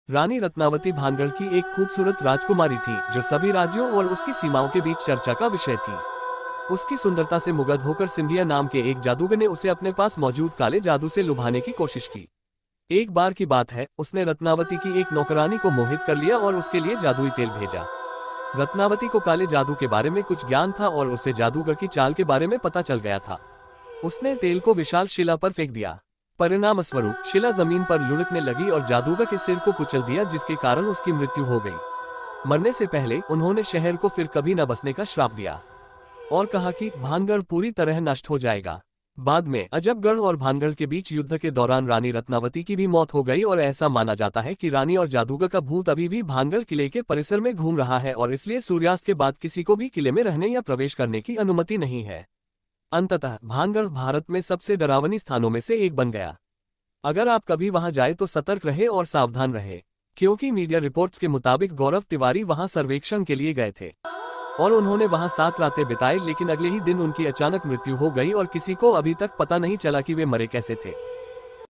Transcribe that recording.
रानी रत्नावती भानगढ़ की एक खूबसूरत राजकुमारी थी जो सभी राज्यों और उसकी सीमाओं के बीच चर्चा का विषय थी। उसकी सुंदरता से मुग्ध होकर सिंधिया नाम के एक जादूगर ने उसे अपने पास मौजूद काले जादू से लुभाने की कोशिश की। एक बार की बात है, उसने रत्नावती की एक नौकरानी को मोहित कर लिया और उसके लिए जादुई तेल भेजा। रत्नावती को काले जादू के बारे में कुछ ज्ञान था और उसे जादूगर की चाल के बारे में पता चल गया था। उसने तेल को विशाल शिला पर फेंक दिया। परिणाम स्वरूप शिला जमीन पर लुढ़कने लगी और जादूगर के सिर को कुचल दिया, जिसके कारण उसकी मृत्यु हो गई। मरने से पहले उन्होंने शहर को फिर कभी न बसने का श्राप दिया और कहा कि भानगढ़ पूरी तरह नष्ट हो जाएगा। बाद में अजबगढ़ और भानगढ़ के बीच युद्ध के दौरान रानी रत्नावती की भी मौत हो गई और ऐसा माना जाता है कि रानी और जादूगर का भूत अभी भी भानगढ़ किले के परिसर में घूम रहा है और इसलिए सूर्यास्त के बाद किसी को भी किले में रहने या प्रवेश करने की अनुमति नहीं है। अंततः भानगढ़ भारत में सबसे डरावनी स्थानों में से एक बन गया। अगर आप कभी वहां जाए तो सतर्क रहे और सावधान रहे, क्योंकि मीडिया रिपोर्ट्स के मुताबिक गौरव तिवारी वहां सर्वेक्षण के लिए गए थे और उन्होंने वहां 7 रातें बिताई, लेकिन अगले ही दिन उनकी अचानक मृत्यु हो गई और किसी को अभी तक पता नहीं चला कि वे मरे कैसे थे।